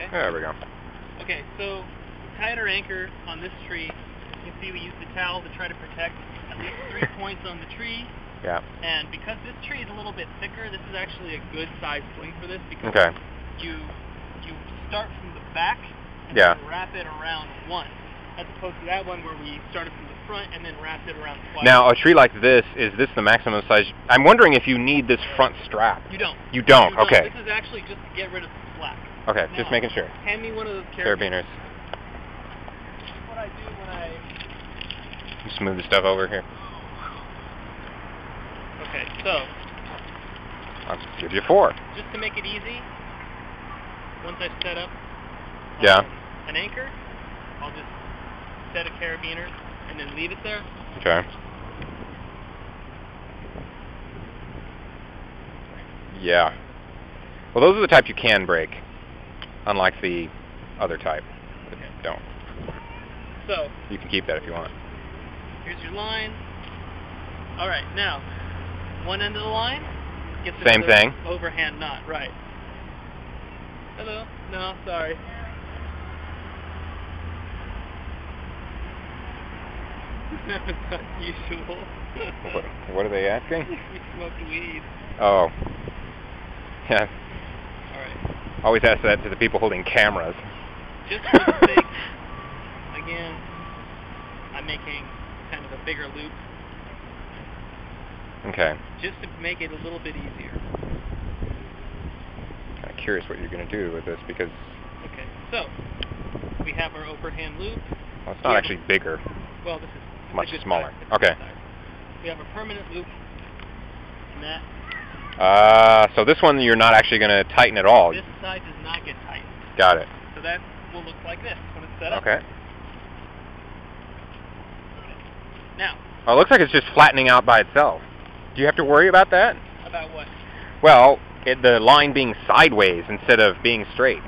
okay? There we go. Okay, so tied our anchor on this tree. You can see we use the towel to try to protect at least 3 points on the tree. Yeah. And because this tree is a little bit thicker, this is actually a good size swing for this because Okay. you start from the back and Yeah. then wrap it around once, as opposed to that one where we started from the front and then wrapped it around twice. Now, a tree like this, is this the maximum size? I'm wondering if you need this front strap. You don't. You don't? Okay. This is actually just to get rid of the slack. Okay, Now, just making sure. Hand me one of those Carabiners. What I do when I... Just move the stuff over here. Okay, so... I'll give you 4. Just to make it easy, once I've set up an anchor, I'll just set a carabiner and then leave it there. Okay. Yeah. Well, those are the type you can break, unlike the other type that don't. So you can keep that if you want. Here's your line. All right, now one end of the line gets Same thing. Overhand knot, right? Hello. No, sorry. That's unusual. What are they asking? We smoke weed. Oh. Yeah. Alright. Always ask that to the people holding cameras. Just for the sake, again, I'm making kind of a bigger loop. Okay. Just to make it a little bit easier. Kind of curious what you're going to do with this because... Okay, so we have our overhand loop. Well, it's not actually bigger. Well, this is much smaller. Okay. We have a permanent loop in that. So this one you're not actually going to tighten at all. This side does not get tightened. Got it. So that will look like this when it's set up. Okay. Now. Oh, it looks like it's just flattening out by itself. Do you have to worry about that? About what? Well, the line being sideways instead of being straight.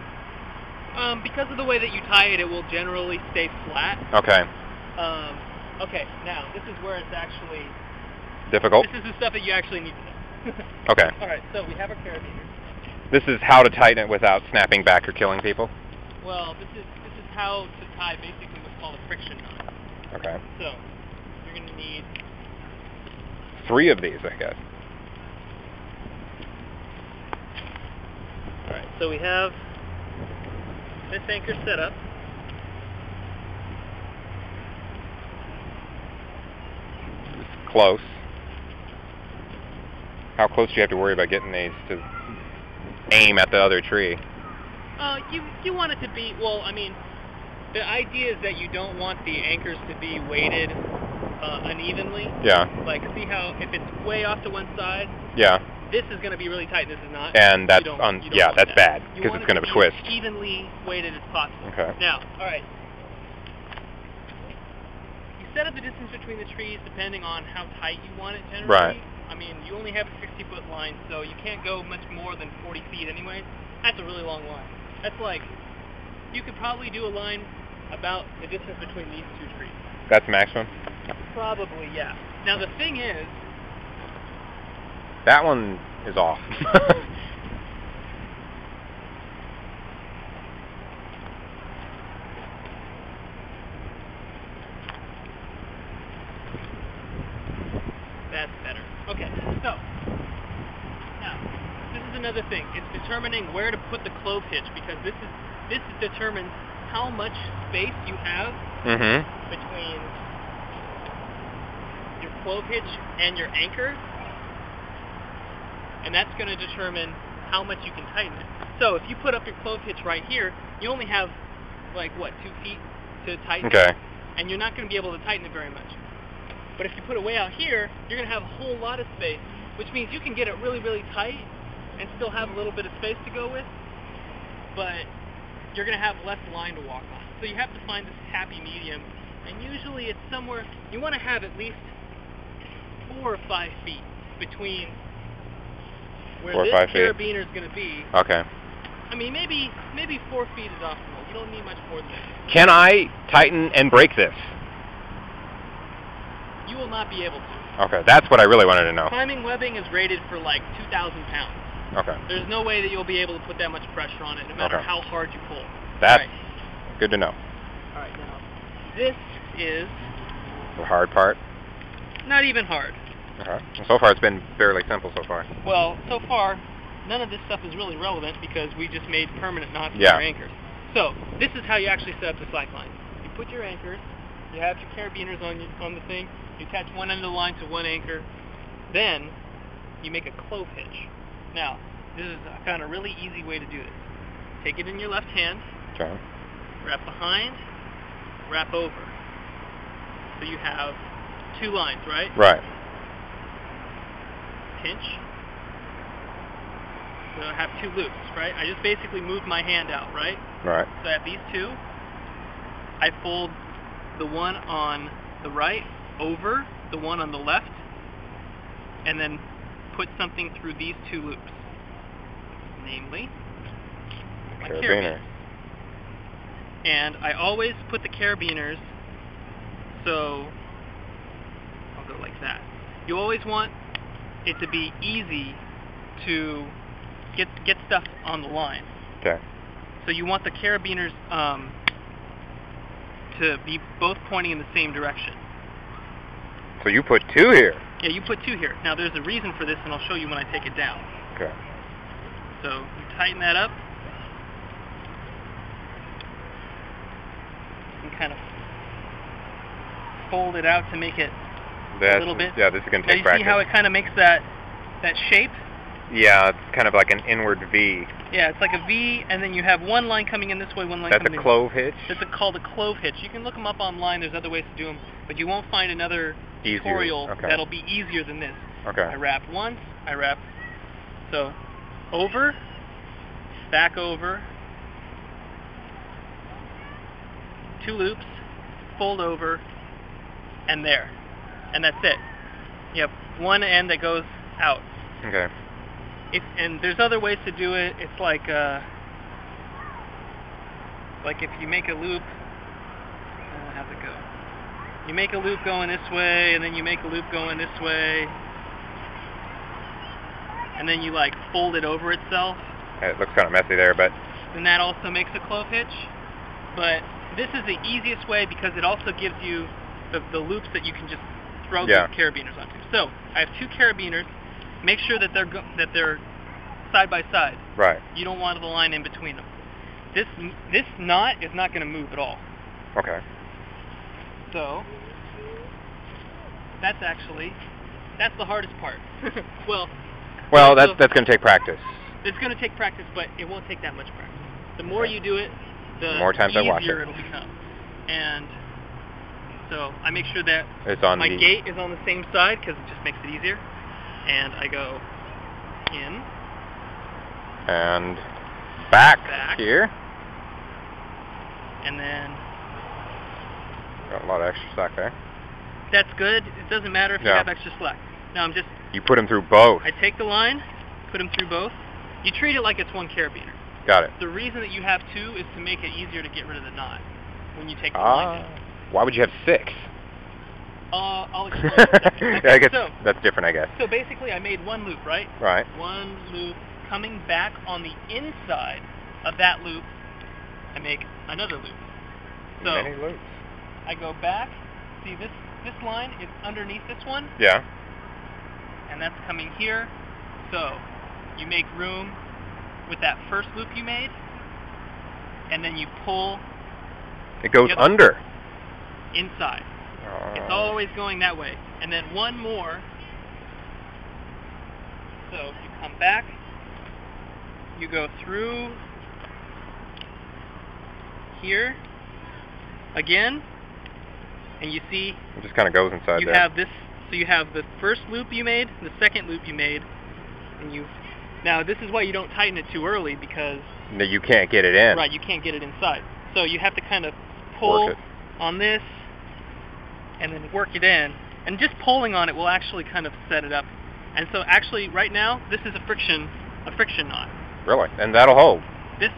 Because of the way that you tie it, it will generally stay flat. Okay. Okay, now, this is where it's actually... Difficult? This is the stuff that you actually need to know. Okay. Alright, so we have our carabiners. This is how to tighten it without snapping back or killing people? Well, this is how to tie basically what's called a friction knot. Okay. So, you're going to need... 3 of these, I guess. Alright, so we have this anchor set up. It's close. How close do you have to worry about getting these to aim at the other tree? You want it to be, well, I mean, the idea is that you don't want the anchors to be weighted unevenly. Yeah. Like, see how, if it's way off to one side, yeah, this is going to be really tight, this is not. and that's that's bad, because it's going to twist. As evenly weighted as possible. Okay. Now, alright. You set up the distance between the trees depending on how tight you want it generally. Right. I mean, you only have a 60-foot line, so you can't go much more than 40 feet anyways. That's a really long line. That's like, you could probably do a line about the distance between these 2 trees. That's maximum? Probably, yeah. Now the thing is... That one is off. That's better. Okay, so... Now, this is another thing. It's determining where to put the clove hitch, because this determines how much space you have between your clove hitch and your anchor, and that's going to determine how much you can tighten it. So if you put up your clove hitch right here, you only have like what, 2 feet to tighten it, and you're not going to be able to tighten it very much. But if you put it way out here, you're going to have a whole lot of space, which means you can get it really, really tight and still have a little bit of space to go with, but you're going to have less line to walk on. So you have to find this happy medium, and usually it's somewhere, you want to have at least 4 or 5 feet between where this carabiner is going to be. Okay. I mean, maybe 4 feet is optimal. You don't need much more than that. Can I tighten and break this? You will not be able to. Okay, that's what I really wanted to know. Climbing webbing is rated for like 2,000 pounds. Okay. There's no way that you'll be able to put that much pressure on it, no matter how hard you pull. That's good to know. All right, now this is the hard part. Not even hard. Well, so far it's been fairly simple so far. Well, so far none of this stuff is really relevant because we just made permanent knots with our anchors. So this is how you actually set up the slack line. You put your anchors, you have your carabiners on the thing, you attach one end of the line to one anchor, then you make a clove hitch. Now, this is a kind of really easy way to do this. Take it in your left hand, wrap behind, wrap over. So you have two lines, right? Right. Pinch. So I have two loops, right? I just basically moved my hand out, right? Right. So I have these two. I fold the one on the right over the one on the left, and then put something through these two loops, namely my carabiner. And I always put the carabiners, so I'll go like that. You always want it to be easy to get stuff on the line. Okay. So you want the carabiners to be both pointing in the same direction. So you put two here? Yeah, you put two here. Now there's a reason for this, and I'll show you when I take it down. Okay. So you tighten that up. You can kind of fold it out to make it a little bit. Yeah, this is going to take practice. You see how it kind of makes that shape? Yeah, it's kind of like an inward V. Yeah, it's like a V, and then you have one line coming in this way, one line coming in. That's a clove hitch? That's called a clove hitch. You can look them up online. There's other ways to do them, but you won't find another tutorial that'll be easier than this. Okay. I wrap once, I wrap, so over, back over, two loops, fold over, and there. And that's it. You have one end that goes out. Okay. And there's other ways to do it. It's like if you make a loop, how's it go? You make a loop going this way, and then you make a loop going this way, and then you like fold it over itself. It looks kind of messy there, but then that also makes a clove hitch. But this is the easiest way because it also gives you the loops that you can just throw the carabiners onto. So I have two carabiners. Make sure that they're side by side. Right. You don't want the line in between them. This knot is not going to move at all. Okay. So that's the hardest part. well, that's going to take practice. It's going to take practice, but it won't take that much practice. The more you do it, the more times easier it'll become. And so I make sure that my gate is on the same side because it just makes it easier. And I go in. And back here. And then got a lot of extra slack there. That's good. It doesn't matter if you have extra slack. Now You put them through both. I take the line, put them through both. You treat it like it's one carabiner. Got it. The reason that you have two is to make it easier to get rid of the knot when you take the line in. Why would you have 6? I'll explain in a second. Okay, I guess that's different, I guess. So basically I made one loop, right? Right. One loop. Coming back on the inside of that loop, I make another loop. So many loops. I go back. See, this line is underneath this one. Yeah. And that's coming here. So you make room with that first loop you made, and then you pull. It goes under. Inside. It's always going that way. And then one more. So you come back, you go through here again, and you see it just kind of goes inside you there. have this. So you have the first loop you made, the second loop you made, and now this is why you don't tighten it too early because you can't get it in. Right, you can't get it inside. So you have to kind of pull on this and then work it in. And just pulling on it will actually kind of set it up. And so actually right now this is a friction knot. Really? And that'll hold? This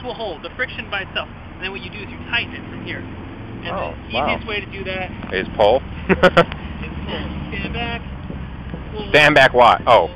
will hold, the friction by itself. And then what you do is you tighten it from here. And the easiest way to do that is pull. is pull. Stand back. Pull. Stand back what? Oh.